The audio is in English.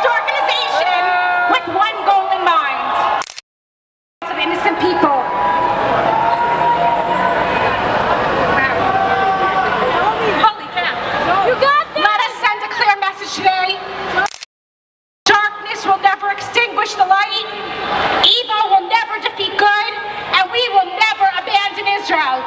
organization with one goal in mind. Of innocent people. Holy cow. You got this. Let us send a clear message today. Darkness will never extinguish the light. Evil will never defeat good. And we will never abandon Israel.